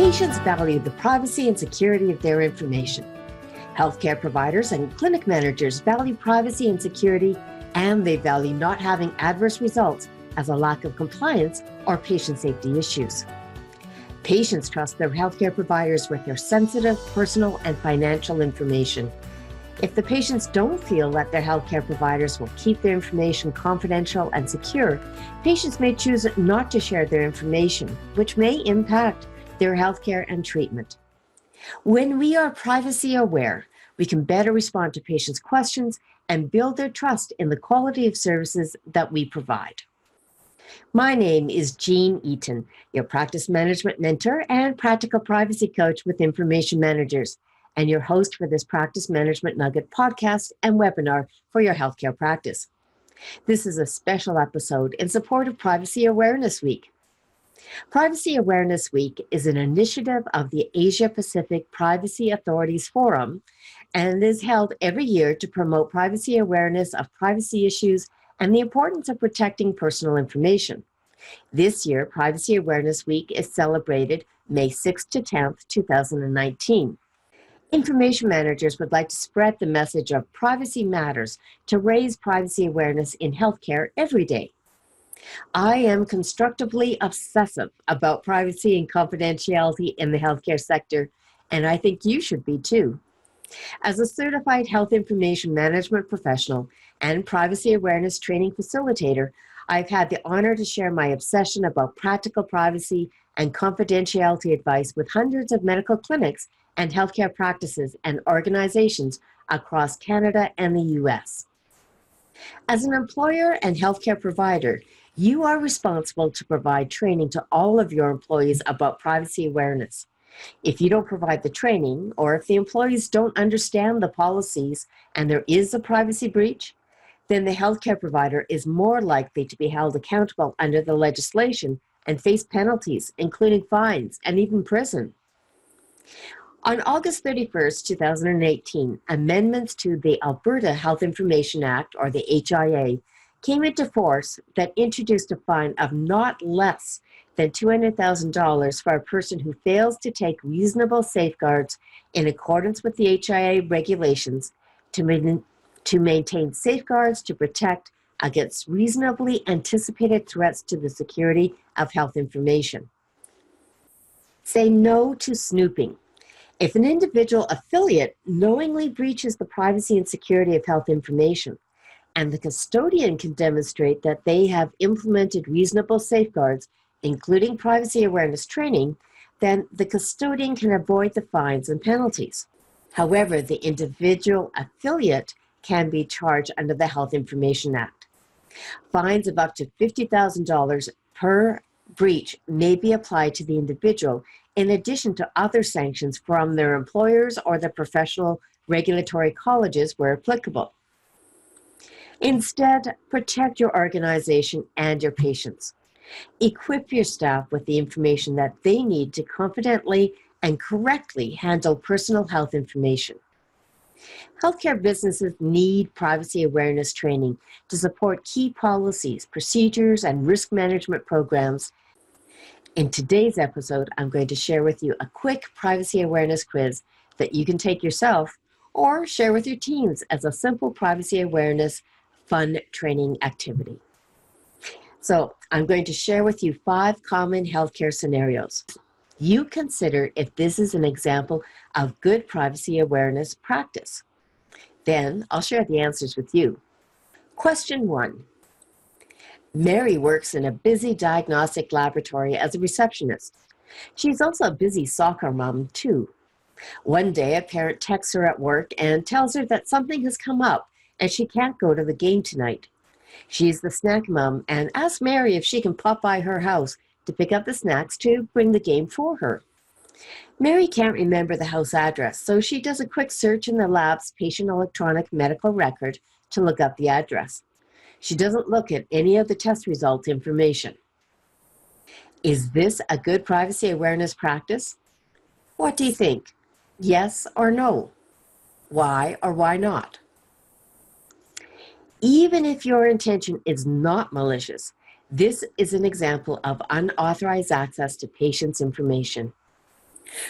Patients value the privacy and security of their information. Healthcare providers and clinic managers value privacy and security, and they value not having adverse results as a lack of compliance or patient safety issues. Patients trust their healthcare providers with their sensitive, personal, and financial information. If the patients don't feel that their healthcare providers will keep their information confidential and secure, patients may choose not to share their information, which may impact their healthcare and treatment. When we are privacy aware, we can better respond to patients' questions and build their trust in the quality of services that we provide. My name is Jean Eaton, your practice management mentor and practical privacy coach with Information Managers, and your host for this Practice Management Nugget podcast and webinar for your healthcare practice. This is a special episode in support of Privacy Awareness Week. Privacy Awareness Week is an initiative of the Asia-Pacific Privacy Authorities Forum and is held every year to promote privacy awareness of privacy issues and the importance of protecting personal information. This year, Privacy Awareness Week is celebrated May 6th to 10th, 2019. Information managers would like to spread the message of privacy matters to raise privacy awareness in healthcare every day. I am constructively obsessive about privacy and confidentiality in the healthcare sector, and I think you should be too. As a certified health information management professional and privacy awareness training facilitator, I've had the honor to share my obsession about practical privacy and confidentiality advice with hundreds of medical clinics and healthcare practices and organizations across Canada and the US. As an employer and healthcare provider, you are responsible to provide training to all of your employees about privacy awareness. If you don't provide the training, or if the employees don't understand the policies and there is a privacy breach, then the healthcare provider is more likely to be held accountable under the legislation and face penalties, including fines and even prison. On August 31st, 2018, amendments to the Alberta Health Information Act, or the HIA, came into force that introduced a fine of not less than $200,000 for a person who fails to take reasonable safeguards in accordance with the HIA regulations to maintain safeguards to protect against reasonably anticipated threats to the security of health information. Say no to snooping. If an individual affiliate knowingly breaches the privacy and security of health information, and the custodian can demonstrate that they have implemented reasonable safeguards, including privacy awareness training, then the custodian can avoid the fines and penalties. However, the individual affiliate can be charged under the Health Information Act. Fines of up to $50,000 per breach may be applied to the individual, in addition to other sanctions from their employers or the professional regulatory colleges where applicable. Instead, protect your organization and your patients. Equip your staff with the information that they need to confidently and correctly handle personal health information. Healthcare businesses need privacy awareness training to support key policies, procedures, and risk management programs. In today's episode, I'm going to share with you a quick privacy awareness quiz that you can take yourself or share with your teams as a simple privacy awareness fun training activity. So I'm going to share with you 5 common healthcare scenarios. You consider if this is an example of good privacy awareness practice. Then I'll share the answers with you. Question 1. Mary works in a busy diagnostic laboratory as a receptionist. She's also a busy soccer mom too. One day, a parent texts her at work and tells her that something has come up and she can't go to the game tonight. She's the snack mom and asks Mary if she can pop by her house to pick up the snacks to bring the game for her. Mary can't remember the house address, so she does a quick search in the lab's patient electronic medical record to look up the address. She doesn't look at any of the test result information. Is this a good privacy awareness practice? What do you think? Yes or no? Why or why not? Even if your intention is not malicious, this is an example of unauthorized access to patients' information.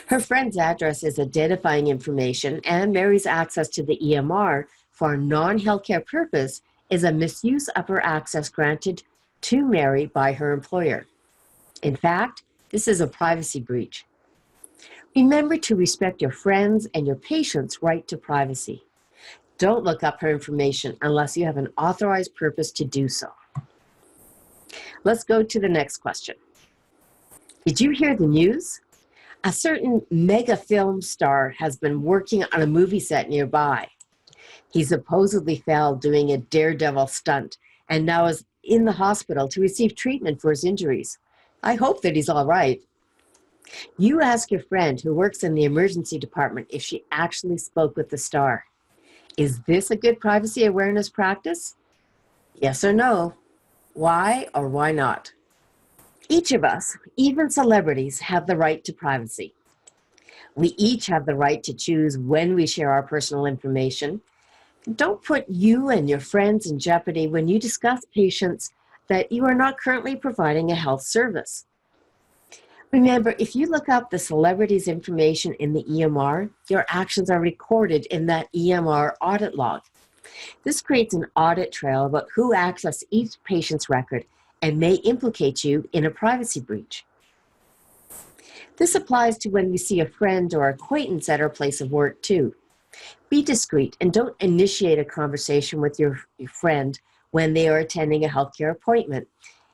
Her friend's address is identifying information, and Mary's access to the EMR for a non-healthcare purpose is a misuse of her access granted to Mary by her employer. In fact, this is a privacy breach. Remember to respect your friends and your patients' right to privacy. Don't look up her information unless you have an authorized purpose to do so. Let's go to the next question. Did you hear the news? A certain mega film star has been working on a movie set nearby. He supposedly fell doing a daredevil stunt and now is in the hospital to receive treatment for his injuries. I hope that he's all right. You ask your friend who works in the emergency department if she actually spoke with the star. Is this a good privacy awareness practice? Yes or no? Why or why not? Each of us, even celebrities, have the right to privacy. We each have the right to choose when we share our personal information. Don't put you and your friends in jeopardy when you discuss patients that you are not currently providing a health service. Remember, if you look up the celebrity's information in the EMR, your actions are recorded in that EMR audit log. This creates an audit trail about who accessed each patient's record and may implicate you in a privacy breach. This applies to when we see a friend or acquaintance at our place of work too. Be discreet and don't initiate a conversation with your friend when they are attending a healthcare appointment.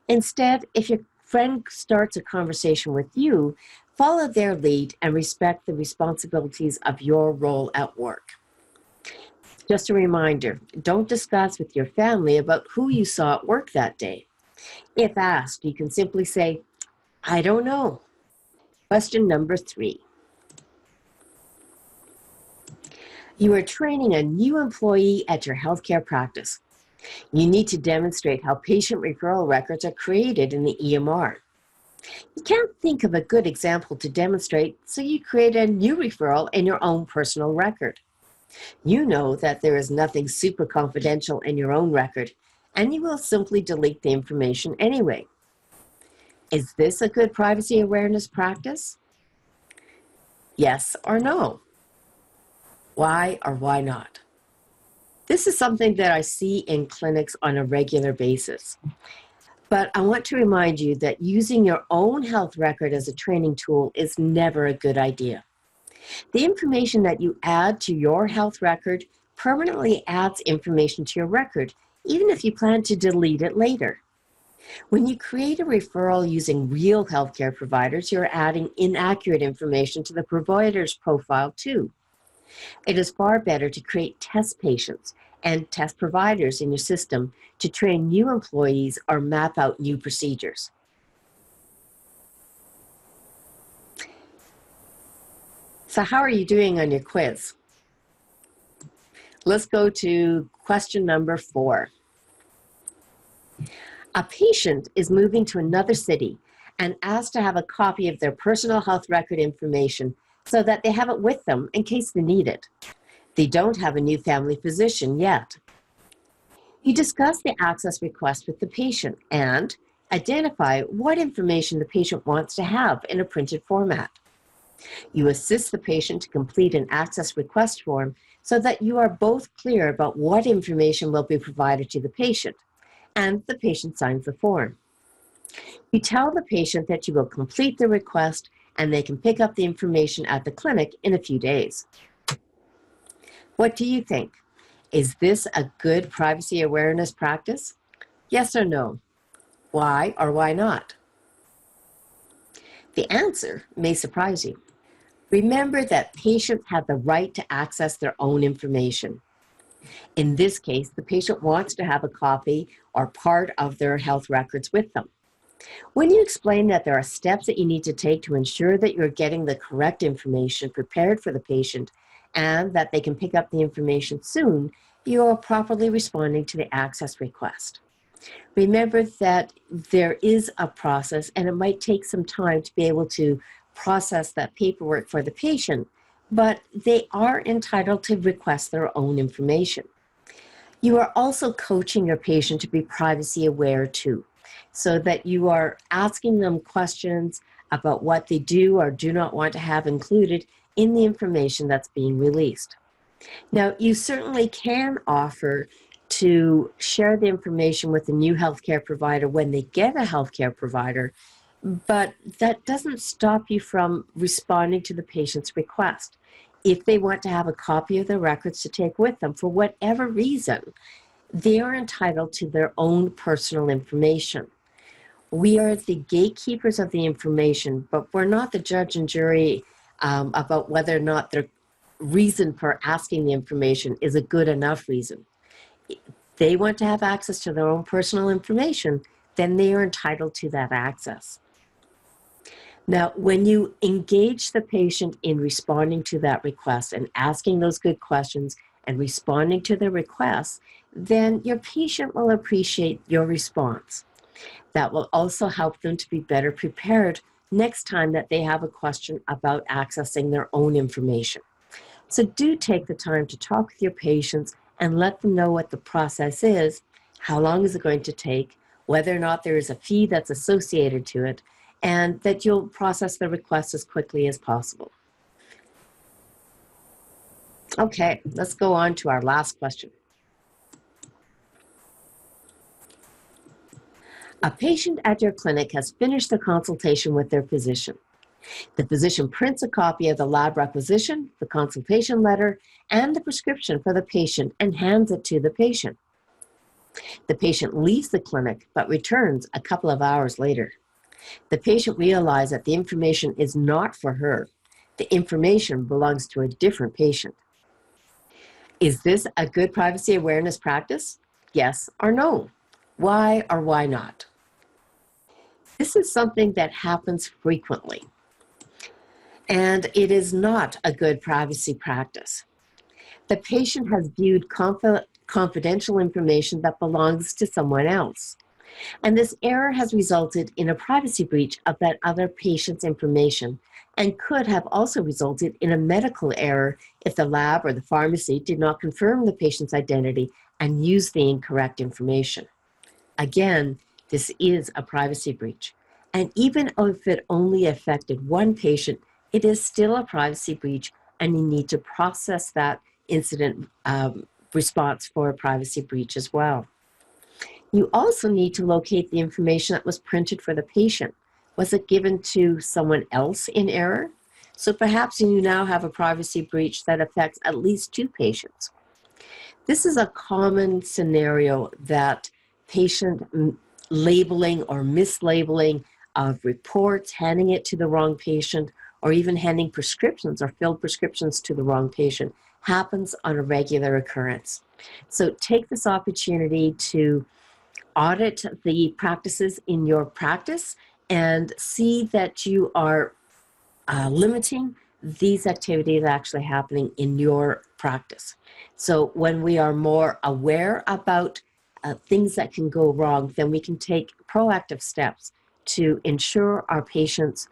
Instead, if your friend starts a conversation with you, follow their lead and respect the responsibilities of your role at work. Just a reminder, don't discuss with your family about who you saw at work that day. If asked, you can simply say, I don't know. Question number 3. You are training a new employee at your healthcare practice. You need to demonstrate how patient referral records are created in the EMR. You can't think of a good example to demonstrate, so you create a new referral in your own personal record. You know that there is nothing super confidential in your own record, and you will simply delete the information anyway. Is this a good privacy awareness practice? Yes or no? Why or why not? This is something that I see in clinics on a regular basis. But I want to remind you that using your own health record as a training tool is never a good idea. The information that you add to your health record permanently adds information to your record, even if you plan to delete it later. When you create a referral using real healthcare providers, you're adding inaccurate information to the provider's profile too. It is far better to create test patients and test providers in your system to train new employees or map out new procedures. So how are you doing on your quiz? Let's go to question number 4. A patient is moving to another city and asked to have a copy of their personal health record information so that they have it with them in case they need it. They don't have a new family physician yet. You discuss the access request with the patient and identify what information the patient wants to have in a printed format. You assist the patient to complete an access request form so that you are both clear about what information will be provided to the patient, and the patient signs the form. You tell the patient that you will complete the request and they can pick up the information at the clinic in a few days. What do you think? Is this a good privacy awareness practice? Yes or no? Why or why not? The answer may surprise you. Remember that patients have the right to access their own information. In this case, the patient wants to have a copy or part of their health records with them. When you explain that there are steps that you need to take to ensure that you're getting the correct information prepared for the patient and that they can pick up the information soon, you are properly responding to the access request. Remember that there is a process and it might take some time to be able to process that paperwork for the patient, but they are entitled to request their own information. You are also coaching your patient to be privacy aware too, so that you are asking them questions about what they do or do not want to have included in the information that's being released. Now, you certainly can offer to share the information with a new healthcare provider when they get a healthcare provider, but that doesn't stop you from responding to the patient's request. If they want to have a copy of their records to take with them for whatever reason, they are entitled to their own personal information. We are the gatekeepers of the information, but we're not the judge and jury about whether or not their reason for asking the information is a good enough reason. If they want to have access to their own personal information, then they are entitled to that access. Now, when you engage the patient in responding to that request and asking those good questions and responding to the requests, then your patient will appreciate your response. That will also help them to be better prepared next time that they have a question about accessing their own information. So do take the time to talk with your patients and let them know what the process is, how long is it going to take, whether or not there is a fee that's associated to it, and that you'll process the request as quickly as possible. Okay, let's go on to our last question. A patient at your clinic has finished the consultation with their physician. The physician prints a copy of the lab requisition, the consultation letter, and the prescription for the patient and hands it to the patient. The patient leaves the clinic but returns a couple of hours later. The patient realizes that the information is not for her. The information belongs to a different patient. Is this a good privacy awareness practice? Yes or no? Why or why not? This is something that happens frequently, and it is not a good privacy practice. The patient has viewed confidential information that belongs to someone else, and this error has resulted in a privacy breach of that other patient's information and could have also resulted in a medical error if the lab or the pharmacy did not confirm the patient's identity and use the incorrect information. Again, this is a privacy breach. And even if it only affected one patient, it is still a privacy breach, and you need to process that incident response for a privacy breach as well. You also need to locate the information that was printed for the patient. Was it given to someone else in error? So perhaps you now have a privacy breach that affects at least two patients. This is a common scenario that patient labeling or mislabeling of reports, handing it to the wrong patient, or even handing prescriptions or filled prescriptions to the wrong patient happens on a regular occurrence. So take this opportunity to audit the practices in your practice and see that you are limiting these activities actually happening in your practice. So when we are more aware about things that can go wrong, then we can take proactive steps to ensure our patients'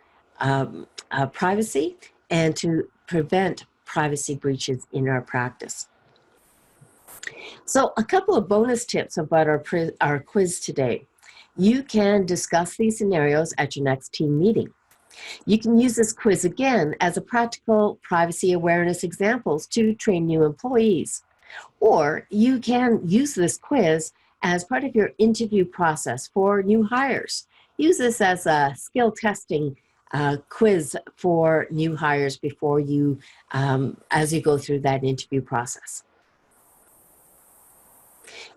privacy and to prevent privacy breaches in our practice. So a couple of bonus tips about our quiz today. You can discuss these scenarios at your next team meeting. You can use this quiz again as a practical privacy awareness examples to train new employees. Or you can use this quiz as part of your interview process for new hires. Use this as a skill testing quiz for new hires before you, as you go through that interview process.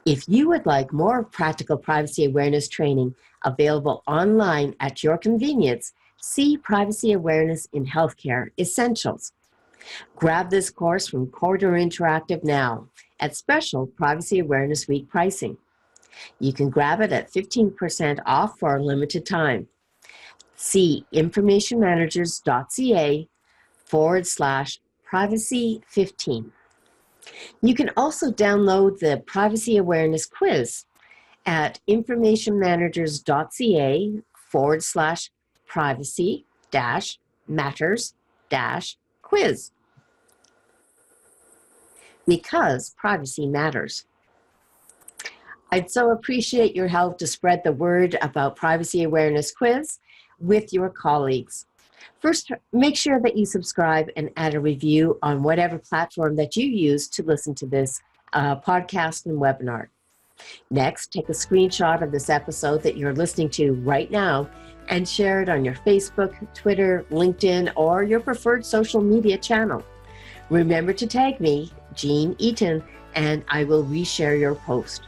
If you would like more practical privacy awareness training available online at your convenience, see Privacy Awareness in Healthcare Essentials. Grab this course from Corridor Interactive now at special Privacy Awareness Week pricing. You can grab it at 15% off for a limited time. See informationmanagers.ca/privacy15. You can also download the Privacy Awareness Quiz at informationmanagers.ca/privacy-matters-quiz. Because privacy matters. I'd so appreciate your help to spread the word about Privacy Awareness Quiz. with your colleagues. First, make sure that you subscribe and add a review on whatever platform that you use to listen to this podcast and webinar. Next, take a screenshot of this episode that you're listening to right now and share it on your Facebook, Twitter, LinkedIn, or your preferred social media channel. Remember to tag me, Jean Eaton, and I will reshare your post.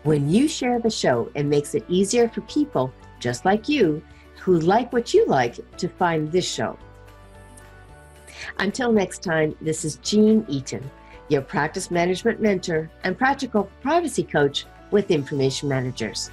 When you share the show, it makes it easier for people just like you who like what you like to find this show. Until next time, this is Jean Eaton, your practice management mentor and practical privacy coach with Information Managers.